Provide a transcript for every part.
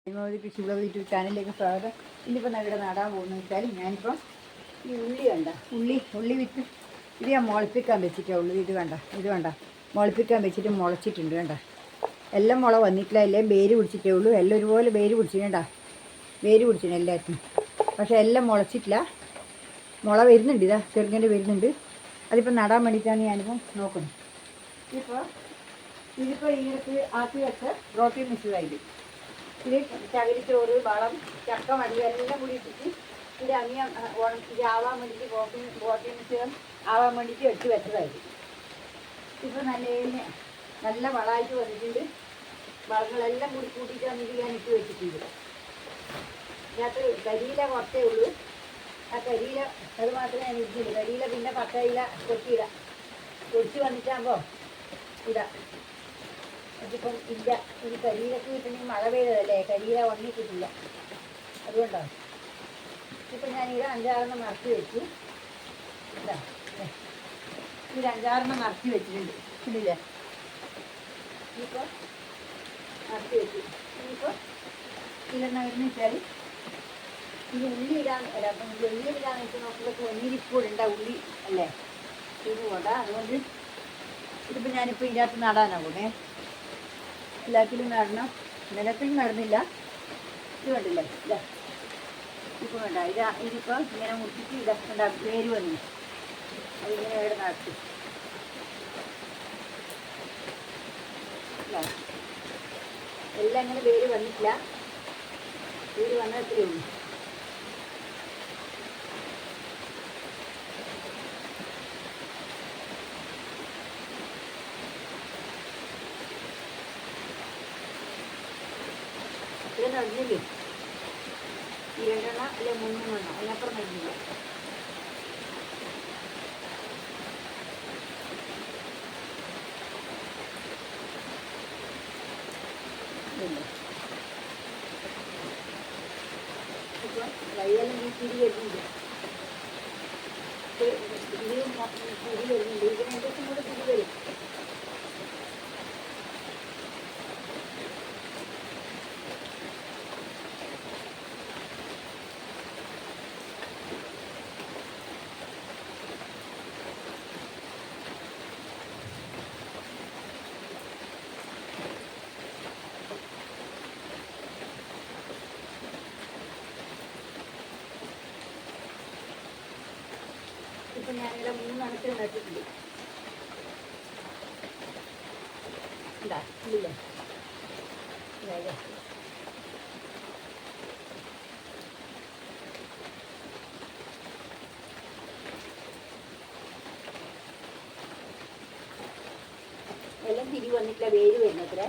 കൃഷി blog YouTube ചാനലിലേക്ക് സ്വാഗതം. ഇന്നിപ്പോൾ ഇവിടെ നടാൻ പോകുന്നത് വെച്ചാൽ ഞാനിപ്പോൾ ഈ ഉള്ളി കണ്ട ഉള്ളി വിത്ത് ഇത് ഞാൻ മുളപ്പിക്കാൻ വെച്ചിട്ടാണ്. ഇത് കണ്ട മുളപ്പിക്കാൻ വെച്ചിട്ട് മുളച്ചിട്ടുണ്ട്. കണ്ട എല്ലാം മുള വന്നിട്ടില്ല, എല്ലാം വേര് പിടിച്ചിട്ടേ ഉള്ളൂ. എല്ലാം ഒരുപോലെ വേര് പിടിച്ചിട്ടുണ്ട, വേര് പിടിച്ചിട്ടുണ്ട് എല്ലാത്തിനും. പക്ഷേ എല്ലാം മുളച്ചിട്ടില്ല, മുള വരുന്നുണ്ട്. ഇതാ ചെറുങ്ങനെ വരുന്നുണ്ട്. അതിപ്പോൾ നടാൻ വേണ്ടിയിട്ടാണ് ഞാനിപ്പോൾ നോക്കുന്നത്. ഇതിപ്പോൾ ഇതിനകത്ത് ആക്കി വെച്ച പ്രോട്ടീൻ മിക്സ്ഡായിട്ട് ഇത് ചകിരിച്ചോറ്, വളം, ചക്ക, മടി എല്ലാം കൂടി ഇട്ടിട്ട് ഇത് ഇത് ആവാൻ വേണ്ടിയിട്ട് പ്രോട്ടീൻ മിശ്രം ആവാൻ വേണ്ടിയിട്ട് എടുത്ത് വെച്ചതായിരുന്നു. ഇപ്പോൾ നല്ല വളമായിട്ട് വന്നിട്ടുണ്ട്. വളങ്ങളെല്ലാം കൂടി കൂട്ടിയിട്ട് വന്നിട്ട് ഞാൻ ഇട്ട് വെച്ചിട്ടുണ്ട്. ഇതിനകത്ത് കരിയില കുറച്ചേ ഉള്ളൂ. ആ കരിയില അത് മാത്രമേ ഞാൻ ഇട്ടില്ല. കരിയില പിന്നെ പക്കയില പൊടിച്ച് വന്നിട്ടാകുമ്പോൾ ഇടാം. അതിപ്പം ഇല്ല, ഒരു കരിയിലൊക്കെ കിട്ടണമെങ്കിൽ മഴ പെയ്തതല്ലേ, കരിയില ഉണങ്ങിയിട്ടില്ല. അതുകൊണ്ടാണ് ഇപ്പം ഞാനിത് 5-6 നിറച്ച് വെച്ചു. ഇതാ ഇത് 5-6 നിറച്ച് വെച്ചിട്ടുണ്ട്. ഇല്ലേ, ഇനിയിപ്പോൾ നിറച്ച് വെച്ചു. ഇനിയിപ്പോൾ ഇതെന്നാ വരുന്ന വെച്ചാൽ ഇത് ഉള്ളി ഇടാന്ന് വെച്ച് നോക്കുമ്പോൾ ഒന്നിരിപ്പോൾ ഉണ്ടാവും ഉള്ളി അല്ലേ, ഇത് കൊണ്ടാ. അതുകൊണ്ട് ഇതിപ്പോൾ ഞാനിപ്പോൾ ഇതിനകത്ത് നടാനാകൂടെ, എല്ലാത്തിലും നടണം. നിലത്തിൽ നടന്നില്ല. ഇത് കണ്ടില്ലേ, ഇതാ ഇപ്പോൾ വേണ്ട. ഇതിപ്പോൾ ഇങ്ങനെ മുട്ടിച്ച് ഇതാ വേര് വന്നു. അതിങ്ങനെ ഇവിടെ നടത്തി എല്ലാം ഇങ്ങനെ വേര് വന്നിട്ടില്ല. വേര് വന്നാൽ ഇത്രയേ ഉള്ളൂ. ഇത് നടന്നില്ലേ, 2 എണ്ണ അല്ലെ 3 എണ്ണ അതിനപ്പുറം നടന്നില്ല. ഇപ്പോൾ വഴിയെല്ലാം ഈ തിരി വരുന്നുണ്ട്. തിരി വരുന്നുണ്ട്. ഇതിന് 2 ദിവസം കൂടെ തിരി വരും. ഇപ്പം ഞാനിവിടെ 3 അണത്തിൽ നട്ടിട്ടുണ്ട്. എന്താ ഇല്ലേ, എല്ലാം തിരി വന്നിട്ടില്ല, വേര് വരുന്നത്രേ.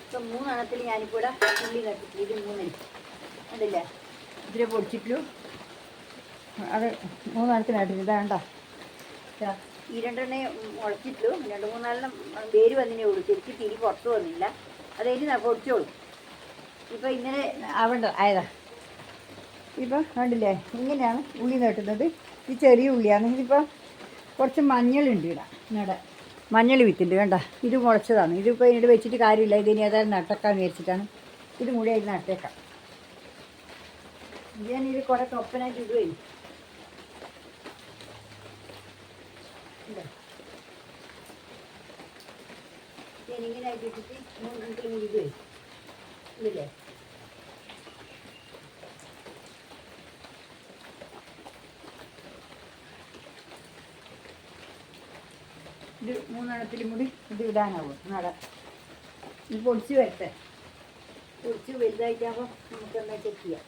ഇപ്പം 3 അണത്തിൽ ഞാനിപ്പോൾ ഇവിടെ ഉള്ളി നട്ടിട്ടില്ല. ഇത് 3 കണ്ടില്ലേ, ഇതിനെ പൊടിച്ചിട്ടുള്ളൂ. അത് 3 അണത്തിനായിട്ടില്ല. ഇതാണ്ട ഈ 2 എണ്ണ മുളച്ചിട്ടുള്ളൂ. 2-3 വേര് വന്നതിനേ ഉള്ളൂ. ശരിക്കും തിരി പുറത്ത് വന്നില്ല. അതായത് പൊടിച്ചോളൂ. ഇപ്പം ഇങ്ങനെ ആയതാ. ഇപ്പം കണ്ടില്ലേ, ഇങ്ങനെയാണ് ഉള്ളി നട്ടുന്നത്. ഈ ചെറിയ ഉള്ളിയാണ്. ഇതിപ്പോൾ കുറച്ച് മഞ്ഞളുണ്ട് ഇവിടെ മഞ്ഞൾ വിത്തുണ്ട്. വേണ്ട, ഇത് മുളച്ചതാണ്. ഇതിപ്പോൾ ഇതിനോട് വെച്ചിട്ട് കാര്യമില്ല. ഇതിനി ഏതായാലും നട്ടേക്കാന്ന് വിചാരിച്ചിട്ടാണ്. ഇത് മുഴുവൻ നട്ടേക്കാം. ഞാനിത് കുറേ തൊപ്പനായിട്ട് ഇടുകയും ഞാനിങ്ങനെ ആയിട്ട് ഇട്ടിട്ട് 3 എണ്ണത്തിൽ കൂടി ഇടുകയും ഇല്ലേ. ഇത് 3 എണ്ണത്തിലും കൂടി ഇത് ഇടാനാവും. ഇത് പൊടിച്ച് വരട്ടെ. പൊടിച്ച് വലുതായിട്ടാകുമ്പോൾ നമുക്ക് എന്താ ചെക്ക് ചെയ്യാം.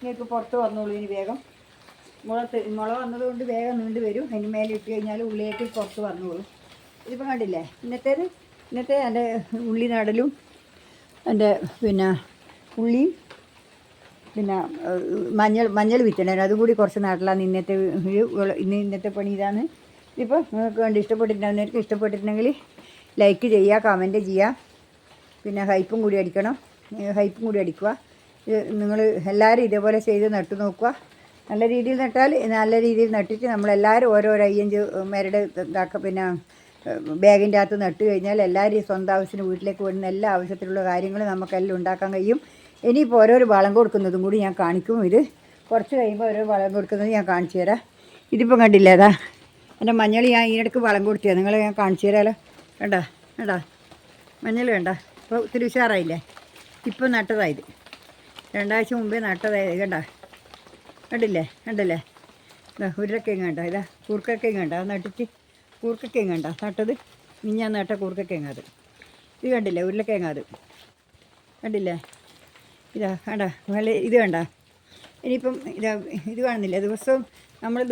ഇതിലേക്ക് പുറത്ത് വന്നോളൂ. ഇനി വേഗം മുള വന്നതുകൊണ്ട് വേഗം നീണ്ട് വരും. അതിന് മേലെ ഇട്ട് കഴിഞ്ഞാൽ ഉള്ളിലേക്ക് പുറത്ത് വന്നോളൂ. ഇതിപ്പോൾ കണ്ടില്ലേ, ഇന്നത്തെ എൻ്റെ ഉള്ളി നടലും എൻ്റെ പിന്നെ ഉള്ളിയും പിന്നെ മഞ്ഞൾ വിറ്റണേനും അതും കൂടി കുറച്ച് നടലാണ് ഇന്നത്തെ പണി. ഇതാണ് ഇപ്പോൾ നിങ്ങൾക്ക് കണ്ട് ഇഷ്ടപ്പെട്ടിട്ടുണ്ടെങ്കിൽ ഇഷ്ടപ്പെട്ടിട്ടുണ്ടെങ്കിൽ ലൈക്ക് ചെയ്യുക, കമൻറ്റ് ചെയ്യുക, പിന്നെ ഹൈപ്പും കൂടി അടിക്കണം. ഹൈപ്പും കൂടി അടിക്കുക. നിങ്ങൾ എല്ലാവരും ഇതേപോലെ ചെയ്ത് നട്ടു നോക്കുക. നല്ല രീതിയിൽ നട്ടാൽ നല്ല രീതിയിൽ നട്ടിട്ട് നമ്മളെല്ലാവരും ഓരോരോ 5 മരട് പിന്നെ ബാഗിൻ്റെ അകത്ത് നട്ട് കഴിഞ്ഞാൽ എല്ലാവരും സ്വന്തം ആവശ്യത്തിന് വീട്ടിലേക്ക് വരുന്ന എല്ലാ ആവശ്യത്തിലുള്ള കാര്യങ്ങൾ നമുക്കെല്ലാം ഉണ്ടാക്കാൻ കഴിയും. ഇനിയിപ്പോൾ ഓരോരോ വളം കൊടുക്കുന്നതും കൂടി ഞാൻ കാണിക്കും. ഇത് കുറച്ച് കഴിയുമ്പോൾ ഓരോ വളം കൊടുക്കുന്നത് ഞാൻ കാണിച്ചു തരാം. ഇതിപ്പോൾ കണ്ടില്ലേ, അതാ എൻ്റെ മഞ്ഞൾ ഞാൻ ഈയിടയ്ക്ക് വളം കൊടുത്തിയാണ്. നിങ്ങളെ ഞാൻ കാണിച്ചു തരാമല്ലോ. കണ്ടാ മഞ്ഞൾ കണ്ട ഇപ്പോൾ ഒത്തിരി ഉഷാറായില്ലേ. ഇപ്പോൾ നട്ടതായത് 2 ആഴ്ച മുമ്പേ നട്ടതായത്. കണ്ടില്ലേ ഇതാ ഉരുളക്കിഴങ്ങ് കണ്ട, ഇതാ കൂർക്കക്കിഴങ്ങ് കണ്ട, അത് നട്ടിട്ട് കൂർക്കക്കിഴങ്ങ് കണ്ട നട്ടത്. ഞാൻ നട്ട കൂർക്കക്കിഴങ്ങ് അത്. ഇത് കണ്ടില്ലേ ഉരുളക്കിഴങ്ങ് അത് കണ്ടില്ലേ. ഇതാ കണ്ട ഇത് കണ്ട. ഇനിയിപ്പം ഇത് കാണുന്നില്ല,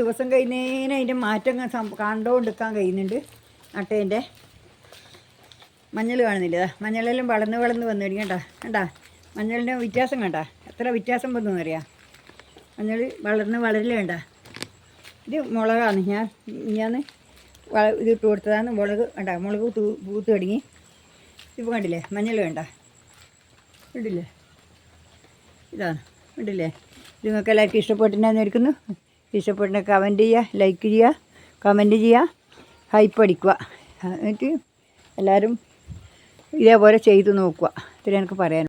ദിവസം കഴിയുന്നതിന് അതിൻ്റെ മാറ്റം കണ്ടുകൊണ്ടിരിക്കാൻ കഴിയുന്നുണ്ട്. നട്ടതിൻ്റെ മഞ്ഞൾ കാണുന്നില്ല, ഇതാ മഞ്ഞളെല്ലാം വളർന്ന് വന്നു തുടങ്ങി. കണ്ടാ മഞ്ഞളിൻ്റെ വ്യത്യാസം കണ്ട, എത്ര വ്യത്യാസം വന്നു അറിയാം. മഞ്ഞൾ വളരൽ വേണ്ട. ഇത് മുളകാണ്. ഞാൻ ഇത് ഇട്ട് കൊടുത്തതാണ്. മുളക് പൂത്ത് തുടങ്ങി. ഇപ്പോൾ കണ്ടില്ലേ മഞ്ഞൾ വേണ്ട. കണ്ടില്ലേ ഇതാണ്. കണ്ടില്ലേ. ഇത് നിങ്ങൾക്ക് എല്ലാവർക്കും ഇഷ്ടപ്പെട്ടിട്ടുണ്ടെന്ന് വിചാരിക്കുന്നു. ഇഷ്ടപ്പെട്ടിട്ടുണ്ടെങ്കിൽ കമൻറ്റ് ചെയ്യുക, ലൈക്ക് ചെയ്യുക, കമൻറ്റ് ചെയ്യുക, ഹൈപ്പ് അടിക്കുക. എന്നിട്ട് എല്ലാവരും ഇതേപോലെ ചെയ്ത് നോക്കുക. ഇത്രയും എനിക്ക് പറയാൻ.